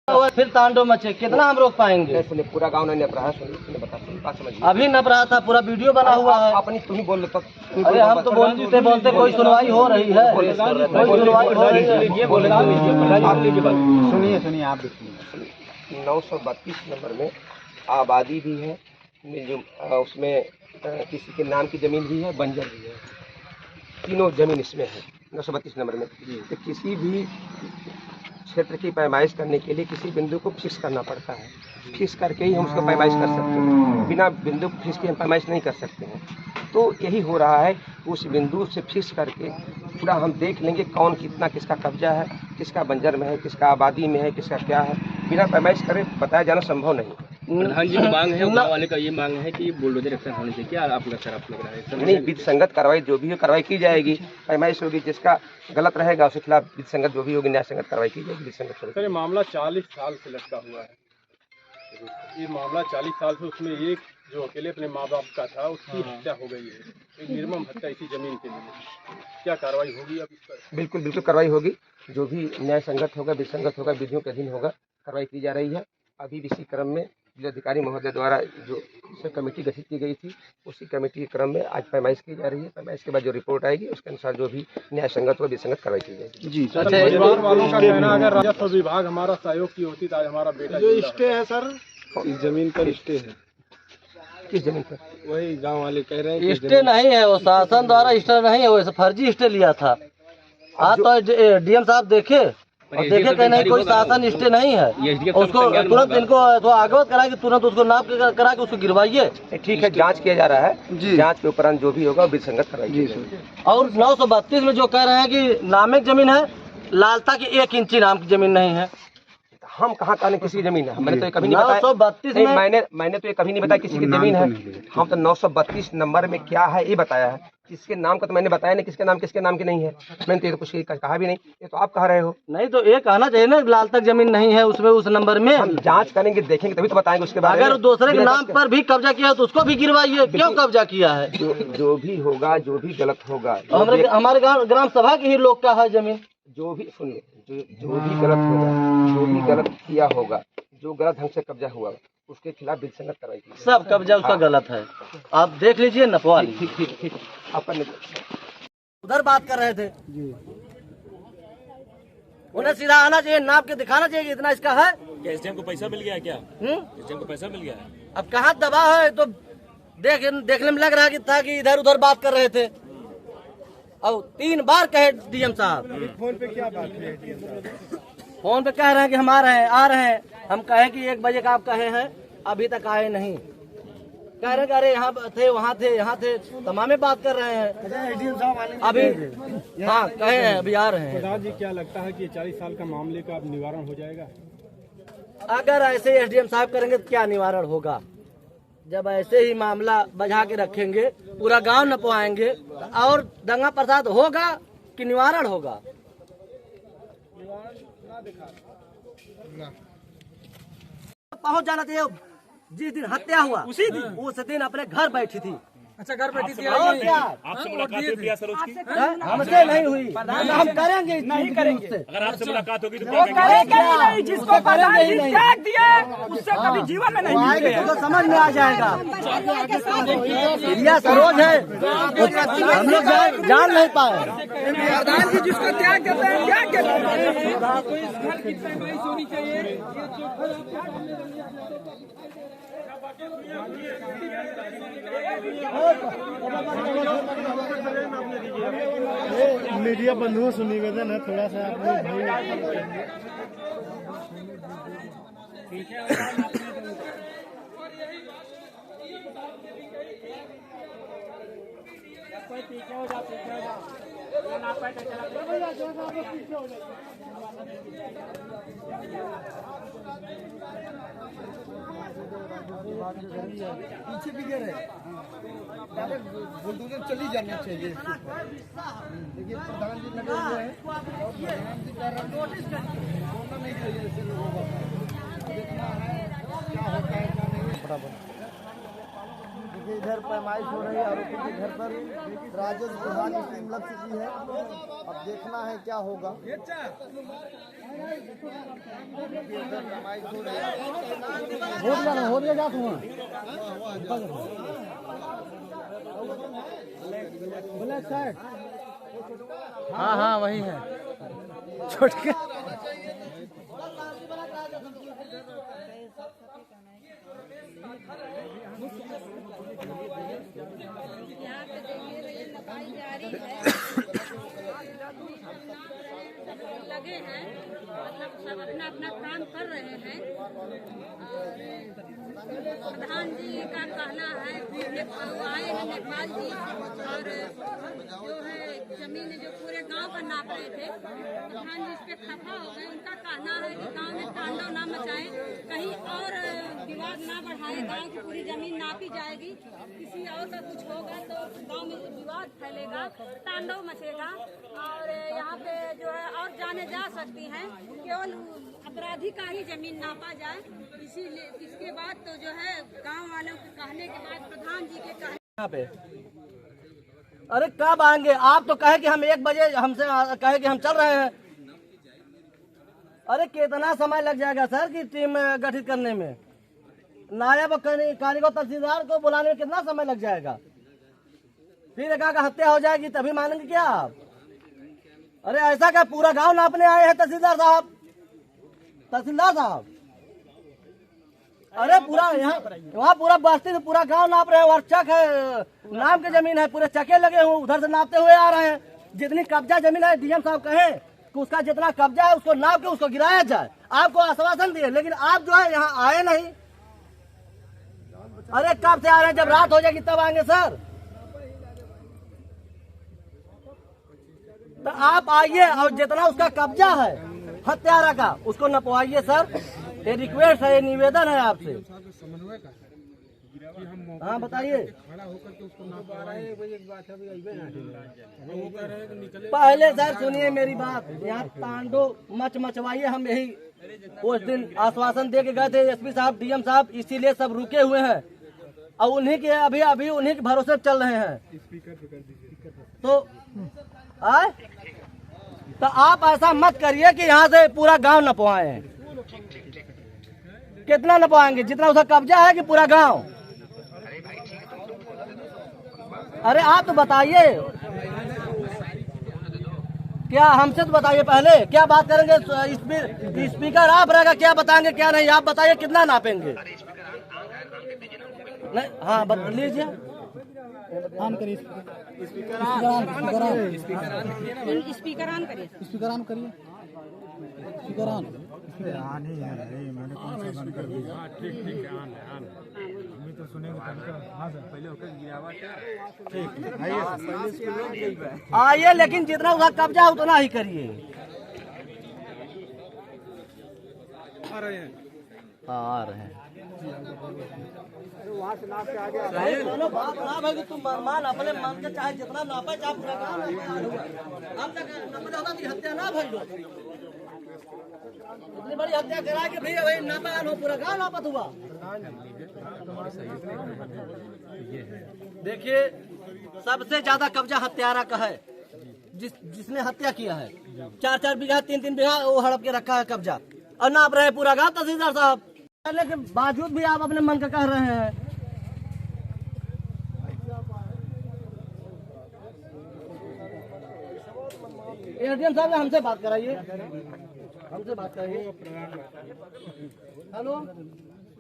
फिर तांडव मचे, कितना हम रोक पाएंगे? पूरा गांव ने नप रहा है, अभी नप रहा था, पूरा वीडियो बना हुआ है। अपनी तुम ही बोल लो। अरे हम तो बोलते बोलते कोई सुनवाई हो रही है, कोई सुनवाई हो रही है। सुनिए आप भी सुनिए। 932 नंबर में आबादी भी है, जो उसमें किसी के नाम की जमीन भी है, बंजर भी है, तीनों जमीन इसमें है 932 नंबर में। तो किसी भी क्षेत्र की पैमाइश करने के लिए किसी बिंदु को फिक्स करना पड़ता है, फिक्स करके ही हम उसको पैमाइश कर सकते हैं, बिना बिंदु फिक्स के हम पैमाइश नहीं कर सकते हैं। तो यही हो रहा है, उस बिंदु से फिक्स करके पूरा हम देख लेंगे कौन कितना किसका कब्जा है, किसका बंजर में है, किसका आबादी में है, किसका क्या है, बिना पैमाइश करे बताया जाना संभव नहीं। प्रधान जी की मांग है, गाँव वाले का ये मांग है कि बुलडोजर एक्शन होने चाहिए। क्या आप लग रहा है? नहीं, विधि संगत कार्रवाई जो भी हो कार्रवाई की जाएगी, पैमाइश होगी, जिसका गलत रहेगा उसके खिलाफ विधि संगत जो भी होगी न्याय संगत कार्रवाई की जाएगी। विधि संगत सर, ये मामला 40 साल से लटका हुआ है। ये मामला 40 साल से, उसमें एक जो अकेले अपने माँ बाप का था उसकी हत्या हो गई है, एक निर्मम हत्या इसी जमीन के लिए। क्या कार्रवाई होगी अब इस पर? बिल्कुल बिल्कुल कार्रवाई होगी, जो भी न्याय संगत होगा, विधि संगत होगा, विधियों के अधीन होगा, कार्रवाई की जा रही है। अभी इसी क्रम में जिलाधिकारी महोदय द्वारा जो कमेटी गठित की गई थी, उसी कमेटी के क्रम में आज पैमाइश की जा रही है। पैमाइश के बाद जो रिपोर्ट आएगी उसके अनुसार जो भी न्याय संगत व विसंगत कार्रवाई की जाएगी। जी सर, परिवार वालों का कहना अगर राजस्व विभाग हमारा सहयोग की होती तो आज हमारा बेटा जो स्टे है सर, इस जमीन पर स्टे है। किस जमीन पर? वही गांव वाले कह रहे हैं स्टे नहीं है, वो शासन द्वारा स्टे नहीं है, वो फर्जी स्टे लिया था। आज तो डीएम साहब देखे और देखे कहीं नहीं कोई शासन स्टे नहीं है, उसको तुरंत इनको तो अवगत करा कि तुरंत उसको नाप करा के उसको गिरवाइए। ठीक है, जांच किया जा रहा है, जांच के उपरांत जो भी होगा विधि संगत कार्रवाई। और 932 में जो कह रहे हैं कि नामिक जमीन है, लालता की 1 इंची नाम की जमीन नहीं है। हम कहाँ कहने किसी की जमीन है? मैंने तो ये कभी नहीं बताया। 932 में मैंने तो ये कभी नहीं बताया किसी की जमीन है। हम तो 932 नंबर में क्या है ये बताया है, किसके नाम का तो मैंने बताया नहीं, किसके नाम की नहीं है। मैंने तो ये कुछ कहा भी नहीं, ये तो आप कह रहे हो। नहीं तो ये कहना चाहिए ना, लाल तक जमीन नहीं है उसमें, उस नंबर में। हम जांच करेंगे, देखेंगे तभी तो बताएंगे उसके बारे में। अगर दूसरे के नाम पर भी कब्जा किया है तो उसको भी गिरवाइए। क्यों कब्जा किया है? जो भी होगा, जो भी गलत होगा, हमारे ग्राम सभा के ही लोग का है जमीन। जो भी सुनिए, जो भी गलत होगा, जो भी गलत किया होगा, जो गलत ढंग से कब्जा हुआ उसके खिलाफ विधि संगत कार्रवाई की। सब कब्जा उसका गलत है, आप देख लीजिए नपवा लीजिए। ठीक आपका उधर बात कर रहे थे जी, उन्हें सीधा आना चाहिए, नाप के दिखाना चाहिए कि इतना इसका है। क्या एसडीएम को पैसा मिल गया? क्या एसडीएम को पैसा मिल गया है? अब कहाँ दबाव है, तो देखने में लग रहा कि था कि इधर उधर बात कर रहे थे। और 3 बार कहे डीएम साहब। फोन पे क्या बात है? फोन पे कह रहे हैं कि हम आ रहे हैं। हम कहे कि 1 बजे का आप कहे हैं, अभी तक आए नहीं। कह रहे हैं अरे यहाँ थे, यहाँ थे, तमामे बात कर रहे हैं अभी। हाँ कहे हैं अभी आ रहे हैं। प्रधान जी, क्या लगता है कि 40 साल का मामले का अब निवारण हो जाएगा? अगर ऐसे एसडीएम साहब करेंगे तो क्या निवारण होगा? जब ऐसे ही मामला बजा के रखेंगे, पूरा गांव नपवाएंगे, और दंगा प्रसाद होगा कि निवारण होगा? पहुंच जाना चाहिए। जिस दिन हत्या हुआ उस दिन अपने घर बैठी थी। अच्छा, घर बैठी थी। और क्या आपसे मुलाकात हुई प्रिया सरोज की? हमसे नहीं हुई, हम करेंगे, नहीं करेंगे। अगर आपसे मुलाकात होगी तो वो करेंगे नहीं, जिसको प्रधानमंत्री त्याग दिए उससे कभी जीवन में नहीं मिलेगा। तो समझ में आ जाएगा। प्रिया सरोज है, हम लोग जान नहीं पाए। प्रधान जी जिसको त्याग देते हैं, त्याग मीडिया बंधुओं से निवेदन है, थोड़ा सा अपने पीछे भी गिर रहे, बुलडोजर चली जाना चाहिए। देखिए प्रधान जी लगे हुए हैं और प्रधान जी कह रहे हैं नोटिस होना नहीं चाहिए ऐसे लोगों का। देखना है क्या होता है क्या नहीं। देखिए इधर गैर पैमाइश हो रही है। आरोपी के घर पर राजस्व विभाग की टीम लग चुकी है। अब देखना है क्या होगा। हो गया जात हुआ ब्लैक शर्ट। हाँ हाँ वही है छोट के। यहाँ पे देखिए रेल लगाई जा रही है। लगे हैं, मतलब सब अपना अपना काम कर रहे हैं। और प्रधान जी का कहना है आए हैं नेपाल जी और जो है जमीन जो पूरे गांव का नाप रहे थे, प्रधान जी इस पे खफा हो गए। उनका कहना है कि गांव में तांडव ना मचाएं, कहीं और विवाद ना बढ़ाए। गांव की पूरी जमीन नापी जाएगी, किसी और का कुछ होगा तो गांव में विवाद फैलेगा, तांडव मचेगा और यहाँ पे जो है और जाने जा सकती हैं। केवल अपराधी का ही जमीन नापा जाए। इसीलिए इसके बाद तो जो है गांव वालों के कहने के बाद प्रधान जी के कहने यहाँ पे अरे कब आएंगे आप? तो कहे कि हम 1 बजे हमसे कहे कि हम चल रहे हैं। अरे कितना समय लग जाएगा सर की टीम गठित करने में? नायब कारीगर तहसीलदार को बुलाने में कितना समय लग जाएगा? फिर एक का हत्या हो जाएगी तभी मानेंगे क्या आप? अरे ऐसा क्या पूरा गांव नापने आए हैं तहसीलदार साहब? तहसीलदार साहब अरे पूरा यहाँ वहाँ पूरा बस्ती से पूरा गांव नाप रहे हैं। और चक है, नाम की जमीन है, पूरे चके लगे हुए उधर से नापते हुए आ रहे हैं। जितनी कब्जा जमीन है डीएम साहब कहे कि उसका जितना कब्जा है उसको नाप के उसको गिराया जाए। आपको आश्वासन दिए लेकिन आप जो है यहाँ आए नहीं। अरे कब से आ रहे हैं? जब रात हो जाएगी तब आएंगे सर। तो आप आइए और जितना उसका कब्जा है हत्यारा का उसको नपवाइए सर। ये रिक्वेस्ट है, ये निवेदन है आपसे। हाँ बताइए। पहले सर सुनिए मेरी बात, यहाँ तांडो मचवाइए। हम यही उस दिन आश्वासन दे के गए थे एसपी साहब डीएम साहब, इसीलिए सब रुके हुए हैं और उन्हीं के अभी उन्हीं के भरोसे चल रहे हैं। तो आप ऐसा मत करिए कि यहाँ से पूरा गांव नपवाए। कितना नपवाएंगे? जितना उसका कब्जा है कि पूरा गांव? अरे आप तो बताइए, क्या हमसे तो बताइए पहले। क्या बात करेंगे? स्पीकर आप रहेगा, क्या बताएंगे क्या नहीं? आप बताइए कितना नापेंगे? नहीं हाँ बता लीजिए। ऑन करिए स्पीकर ऑन करिए। आन ही है मैंने कौन सा बंद कर दिया? ठीक है आन है हम तो सुनेंगे। हाँ सर पहले होकर गिरावट ठीक आइए, लेकिन जितना उसका कब्जा उतना ही करिए। आ रहे हैं वहाँ से नाप के आ गया। बात ना भाई तुम मान अपने मन के चाहे जितना नापे चाहे पूरा काम हत्या ना भाई लोग इतनी बड़ी हत्या करा के भैया भाई नापा हो पूरा गाँव नापत हुआ। देखिए सबसे ज्यादा कब्जा हत्यारा का है, जिसने हत्या किया है। 4-4 बीघा 3-3 बीघा वो हड़प के रखा है कब्जा और नाप रहे पूरा गाँव। तहसीलदार साहब करने के बावजूद भी आप अपने मन का कह रहे हैं। एडीएम साहब हमसे बात कराइए, हमसे बात कराइए। हेलो